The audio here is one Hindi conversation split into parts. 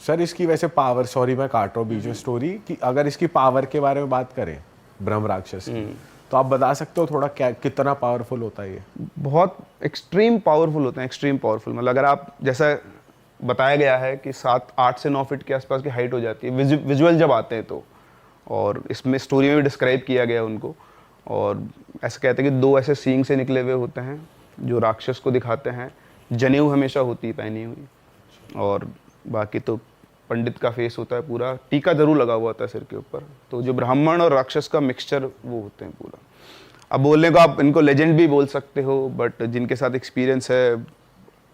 सर इसकी वैसे पावर, सॉरी मैं काट रहा हूँ बीच में स्टोरी, कि अगर इसकी पावर के बारे में बात करें ब्रह्म राक्षस की, तो आप बता सकते हो थोड़ा क्या कितना पावरफुल होता है ये? बहुत एक्सट्रीम पावरफुल होते हैं, एक्सट्रीम पावरफुल। मतलब अगर आप, जैसा बताया गया है कि 8 से 9 फीट के आसपास की हाइट हो जाती है विजुअल जब आते हैं तो, और इसमें स्टोरी में भी डिस्क्राइब किया गया उनको। और ऐसे कहते हैं कि 2 ऐसे सींग से निकले हुए होते हैं जो राक्षस को दिखाते हैं। जनेऊ हमेशा होती है पहनी हुई, और बाकी तो पंडित का फेस होता है पूरा, टीका जरूर लगा हुआ होता है सिर के ऊपर। तो जो ब्राह्मण और राक्षस का मिक्सचर वो होते हैं पूरा। अब बोलने को आप इनको लेजेंड भी बोल सकते हो, बट जिनके साथ एक्सपीरियंस है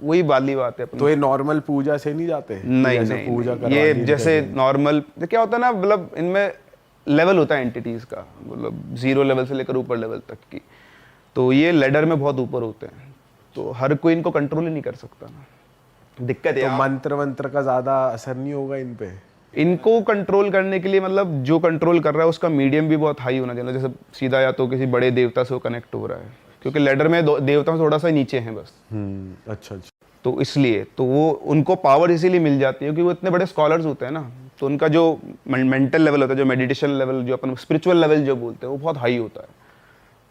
वही वाली बात है। तो ये नॉर्मल पूजा से नहीं जाते? नहीं नहीं, पूजा ये जैसे नॉर्मल क्या होता है ना, मतलब इनमें लेवल होता है एंटिटीज का, मतलब 0 लेवल से लेकर ऊपर लेवल तक की। तो ये लेडर में बहुत ऊपर होते हैं, तो हर कोई इनको कंट्रोल ही नहीं कर सकता ना, दिक्कत है। तो मंत्र वंत्र का ज्यादा असर नहीं होगा इन पे? इनको कंट्रोल करने के लिए, मतलब जो कंट्रोल कर रहा है उसका मीडियम भी बहुत हाई होना चाहिए। जैसे सीधा या तो किसी बड़े देवता से वो कनेक्ट हो रहा है, क्योंकि लेडर में देवता थोड़ा सा नीचे हैं बस। अच्छा अच्छा। तो इसलिए तो वो उनको पावर इसीलिए मिल जाती है क्योंकि वो इतने बड़े स्कॉलर्स होते हैं ना, तो उनका जो मेंटल लेवल होता है, जो मेडिटेशन लेवल, जो अपन स्पिरिचुअल लेवल जो बोलते हैं, वो बहुत हाई होता है।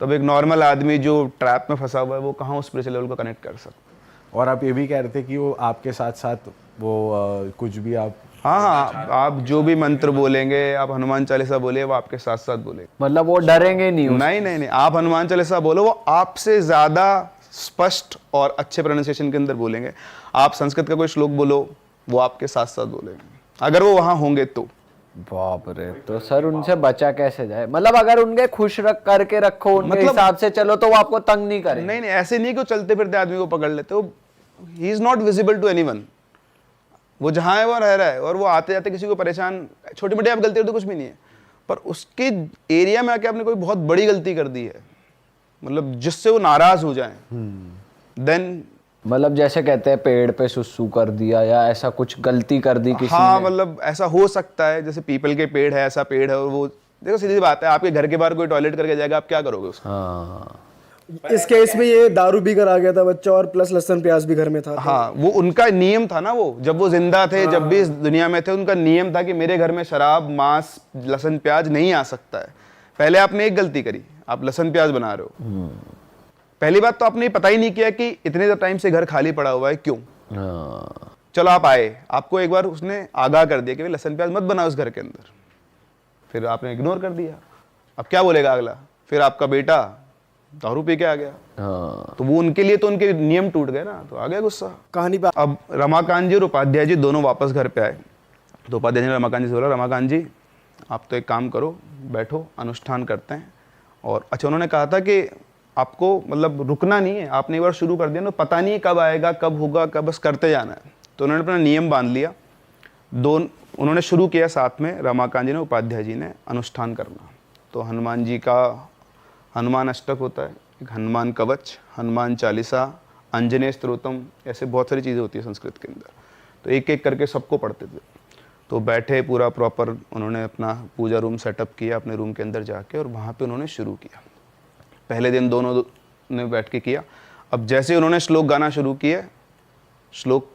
तब एक नॉर्मल आदमी जो ट्रैप में फंसा हुआ है वो कहाँ उस स्पिरिचुअल लेवल को कनेक्ट कर सकता है। और आप ये भी कह रहे थे कि वो आपके साथ साथ वो कुछ भी आप, हाँ, आप जो भी मंत्र बोलेंगे, आप हनुमान चालीसा बोले, वो आपके साथ साथ बोले। मतलब वो डरेंगे नहीं? नहीं, आप हनुमान चालीसा बोलो, वो आपसे ज्यादा स्पष्ट और अच्छे प्रोनाउंसिएशन के अंदर बोलेंगे। आप संस्कृत का कोई श्लोक बोलो, वो आपके साथ साथ बोलेंगे, अगर वो वहां होंगे तो। बाप रे, तो सर उनसे बचा कैसे जाए? मतलब अगर उनके खुश करके रखो उनके मतलब हिसाब से चलो तो वो आपको तंग नहीं करेंगे? नहीं, ऐसे नहीं कि वो चलते फिरते आदमी को पकड़ लेते, वो he is not visible to anyone. वो जहां है वो रह रहा है, और वो आते जाते किसी को परेशान, छोटी मोटी आप गलती तो कुछ भी नहीं है, पर उसके एरिया में आके आपने कोई बहुत बड़ी गलती कर दी है, मतलब जिससे वो नाराज हो जाए, देन मतलब जैसे कहते हैं पेड़ पे सुसु कर दिया या ऐसा कुछ गलती कर दी किसी हाँ, ने? मतलब ऐसा हो सकता है। जैसे पीपल के पेड़ है, ऐसा पेड़ है, और वो देखो सीधी बात है, आपके घर के बाहर कोई टॉयलेट करके जाएगा, आप क्या करोगे उसको? हाँ, इस केस में ये दारू पीकर आ गया था बच्चा, और प्लस लहसुन प्याज भी घर में था। हाँ, वो उनका नियम था ना, वो जब वो जिंदा थे, जब भी इस दुनिया में थे, उनका नियम था कि मेरे घर में शराब, मांस, लहसुन प्याज नहीं आ सकता है। पहले आपने एक गलती करी, आप लहसुन प्याज बना रहे हो। पहली बात तो आपने पता ही नहीं किया कि इतने टाइम से घर खाली पड़ा हुआ है, क्यों? चलो आप आए, आपको एक बार उसने आगाह कर दिया कि लहसुन प्याज मत बनाओ उस घर के अंदर, फिर आपने इग्नोर कर दिया। अब क्या बोलेगा अगला? फिर आपका बेटा दारू पी के आ गया, तो वो उनके लिए तो उनके नियम टूट गए ना, तो आ गया गुस्सा। कहानी पे अब रमाकांत जी और उपाध्याय जी दोनों वापस घर पे आए, तो उपाध्याय जी ने रमाकांत जी से बोला, रमाकांत जी आप तो एक काम करो, बैठो, अनुष्ठान करते हैं। और अच्छा, उन्होंने कहा था कि आपको मतलब रुकना नहीं है, आपने एक बार शुरू कर दिया ना, पता नहीं कब आएगा, कब होगा, कब, बस करते जाना है। तो उन्होंने अपना नियम बांध लिया। उन्होंने शुरू किया साथ में, रमाकांत जी ने, उपाध्याय जी ने, अनुष्ठान करना। तो हनुमान जी का हनुमान अष्टक होता है, एक हनुमान कवच, हनुमान चालीसा, अंजनेय स्तोत्रम, ऐसे बहुत सारी चीज़ें होती है संस्कृत के अंदर। तो एक एक करके सबको पढ़ते थे। तो बैठे पूरा प्रॉपर, उन्होंने अपना पूजा रूम सेटअप किया अपने रूम के अंदर जाके, और वहाँ पे उन्होंने शुरू किया। पहले दिन दोनों ने बैठ के किया। अब जैसे उन्होंने श्लोक गाना शुरू किए, श्लोक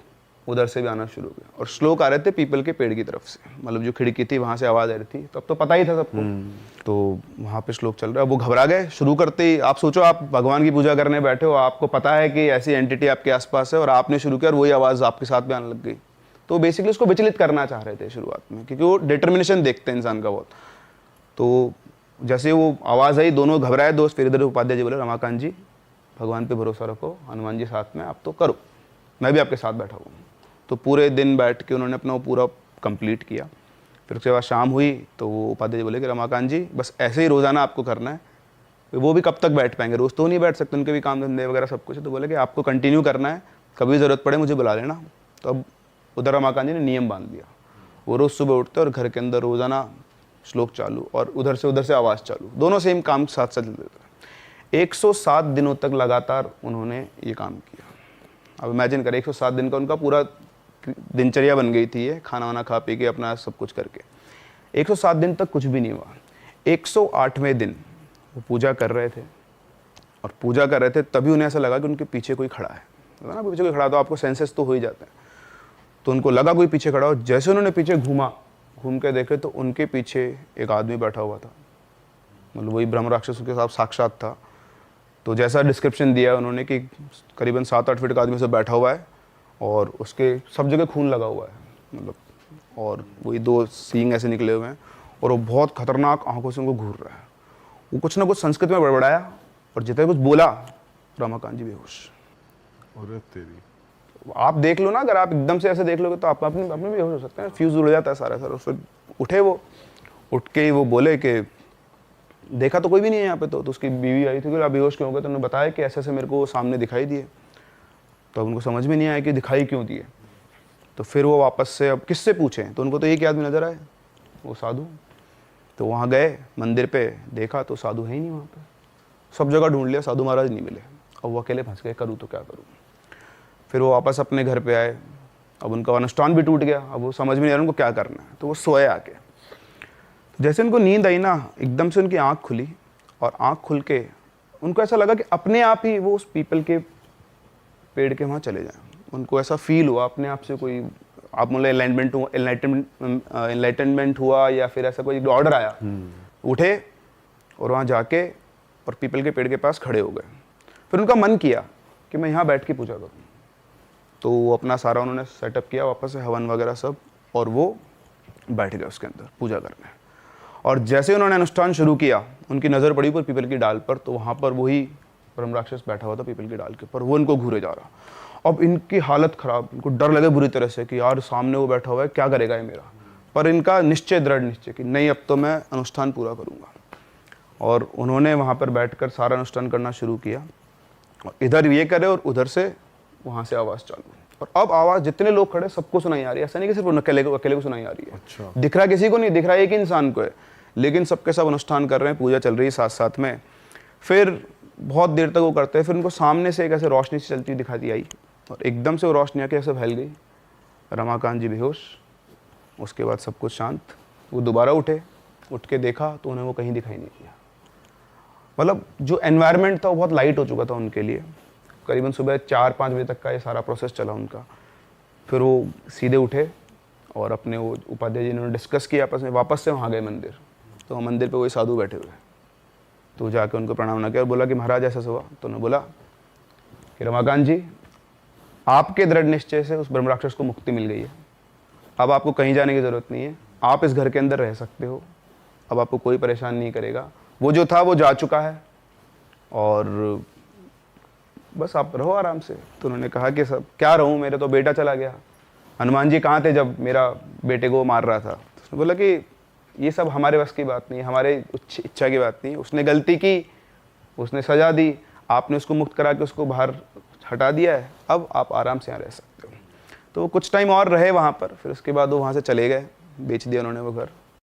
उधर से भी आना शुरू हुआ, और श्लोक आ रहे थे पीपल के पेड़ की तरफ से, मतलब जो खिड़की थी वहाँ से आवाज़ आ रही थी। तो अब तो पता ही था सबको, तो वहाँ पे श्लोक चल रहा है। वो घबरा गए शुरू करते ही। आप सोचो, आप भगवान की पूजा करने बैठे हो, आपको पता है कि ऐसी एंटिटी आपके आसपास है, और आपने शुरू किया और वही आवाज़ आपके साथ भी आने लग गई। तो बेसिकली उसको विचलित करना चाह रहे थे शुरुआत में, क्योंकि वो डिटर्मिनेशन देखते हैं इंसान का बहुत। तो जैसे वो आवाज़ आई, दोनों घबराए दोस्त। फिर इधर उपाध्याय जी बोले, रमाकांत जी भगवान पे भरोसा रखो, हनुमान जी साथ में, आप तो करो, मैं भी आपके साथ बैठा हूँ। तो पूरे दिन बैठ के उन्होंने अपना वो पूरा कंप्लीट किया। फिर उसके बाद शाम हुई, तो वो उपाध्याय जी बोले कि रमाकांत जी बस ऐसे ही रोज़ाना आपको करना है। वो भी कब तक बैठ पाएंगे, रोज़ तो नहीं बैठ सकते, उनके भी काम धंधे वगैरह सब कुछ है। तो बोले कि आपको कंटिन्यू करना है, कभी ज़रूरत पड़े मुझे बुला लेना। तो अब उधर रमाकांत जी ने नियम बांध दिया, वो रोज़ सुबह उठते और घर के अंदर रोज़ाना श्लोक चालू, और उधर से आवाज़ चालू, दोनों सेम काम साथ साथ चलते थे। 107 दिनों तक लगातार उन्होंने ये काम किया। अब इमेजिन करें, 107 दिन का उनका पूरा दिनचर्या बन गई थी, ये खाना वाना खा पी के अपना सब कुछ करके। 107 दिन तक कुछ भी नहीं हुआ। 108वें दिन वो पूजा कर रहे थे, और पूजा कर रहे थे तभी उन्हें ऐसा लगा कि उनके पीछे कोई खड़ा है ना, पीछे कोई खड़ा तो आपको सेंसेस तो हो ही जाते हैं। तो उनको लगा कोई पीछे खड़ा हो। जैसे उन्होंने पीछे घूम के देखे तो उनके पीछे एक आदमी बैठा हुआ था, मतलब वही ब्रह्म राक्षस के साथ साक्षात था। तो जैसा डिस्क्रिप्शन दिया उन्होंने कि करीबन 7-8 फीट का आदमी से बैठा हुआ है और उसके सब जगह खून लगा हुआ है, मतलब, और वही 2 सींग ऐसे निकले हुए हैं और वो बहुत खतरनाक आंखों से उनको घूर रहा है। वो कुछ ना कुछ संस्कृत में बड़बड़ाया और जितने कुछ बोला, रमाकांत जी बेहोश। अरे तेरी, आप देख लो ना, अगर आप एकदम से ऐसे देख लोगे तो आप अपने भी बेहोश हो सकते हैं, फ्यूज उड़ जाता है सारा सर। फिर उठे वो, उठ के ही वो बोले कि देखा तो कोई भी नहीं है यहाँ पे। तो उसकी बीवी आई थी कि आप बेहोश क्यों हो गए, तो उन्होंने बताया कि ऐसे ऐसे मेरे को सामने दिखाई दिए। तो अब उनको समझ में नहीं आया कि दिखाई क्यों दिए। तो फिर वो वापस से अब किससे पूछें, तो उनको तो एक ही आदमी नजर आए, वो साधु। तो वहाँ गए मंदिर पे, देखा तो साधु है ही नहीं वहाँ पे। सब जगह ढूंढ लिया, साधु महाराज नहीं मिले। अब वो अकेले फंस गए, करूँ तो क्या करूँ। फिर वो वापस अपने घर पे आए। अब उनका अनुष्ठान भी टूट गया, अब वो समझ में नहीं आ रहा उनको क्या करना है। तो वो सोए आके, जैसे उनको नींद आई ना, एकदम से उनकी आँख खुली और आँख खुल के उनको ऐसा लगा कि अपने आप ही वो उस पीपल के पेड़ के वहाँ चले जाएं। उनको ऐसा फील हुआ अपने आप से, कोई आप मतलब एनलाइटनमेंट हुआ या फिर ऐसा कोई ऑर्डर आया। उठे और वहाँ जाके और पीपल के पेड़ के पास खड़े हो गए। फिर उनका मन किया कि मैं यहाँ बैठ के पूजा करूँ। तो वो अपना सारा उन्होंने सेटअप किया वापस से, हवन वगैरह सब, और वो बैठ गए उसके अंदर पूजा करने। और जैसे उन्होंने अनुष्ठान शुरू किया, उनकी नज़र पड़ी पर पीपल की डाल पर, तो वहाँ पर वही ब्रह्म राक्षस बैठा हुआ था पीपल की डाल के ऊपर, वो इनको घूरे जा रहा। अब इनकी हालत ख़राब, इनको डर लगे बुरी तरह से कि यार सामने वो बैठा हुआ है, क्या करेगा ये मेरा। पर इनका निश्चय, दृढ़ निश्चय कि नहीं, अब तो मैं अनुष्ठान पूरा करूँगा। और उन्होंने वहाँ पर बैठकर सारा अनुष्ठान करना शुरू किया। और इधर ये करे और उधर से वहाँ से आवाज़ चालू। और अब आवाज़ जितने लोग खड़े सबको सुनाई आ रही है, ऐसा नहीं कि सिर्फ अकेले को सुनाई आ रही है। अच्छा। दिख रहा किसी को नहीं, दिख रहा एक ही इंसान को है, लेकिन सबके सब अनुष्ठान कर रहे हैं, पूजा चल रही है साथ साथ में। फिर बहुत देर तक वो करते हैं। फिर उनको सामने से एक ऐसे रोशनी से चलती दिखा दी आई, और एकदम से वो रोशनी आके ऐसे फैल गई। रमाकांत जी बेहोश, उसके बाद सब कुछ शांत। वो दोबारा उठे, उठ के देखा तो उन्हें वो कहीं दिखाई नहीं दिया। मतलब जो एनवायरनमेंट था वो बहुत लाइट हो चुका था उनके लिए। करीबन सुबह 4-5 बजे तक का ये सारा प्रोसेस चला उनका। फिर वो सीधे उठे और अपने वो उपाध्याय जी ने डिस्कस किया आपस में, वापस से वहाँ गए मंदिर। तो मंदिर पे वही साधु बैठे हुए। तो जाके उनको प्रणाम ना किया और बोला कि महाराज ऐसा हुआ। तो उन्होंने बोला कि रमाकांत जी, आपके दृढ़ निश्चय से उस ब्रह्म राक्षस को मुक्ति मिल गई है। अब आपको कहीं जाने की ज़रूरत नहीं है, आप इस घर के अंदर रह सकते हो। अब आपको कोई परेशान नहीं करेगा। वो जो था वो जा चुका है और बस आप रहो आराम से। तो उन्होंने कहा कि सब क्या रहूँ, मेरे तो बेटा चला गया। हनुमान जी कहाँ थे जब मेरा बेटे को मार रहा था। तो उसने बोला कि ये सब हमारे बस की बात नहीं, हमारे इच्छा की बात नहीं। उसने गलती की, उसने सजा दी, आपने उसको मुक्त करा के उसको बाहर हटा दिया है। अब आप आराम से यहाँ रह सकते हो। तो वो कुछ टाइम और रहे वहाँ पर। फिर उसके बाद वो वहाँ से चले गए, बेच दिया उन्होंने वो घर।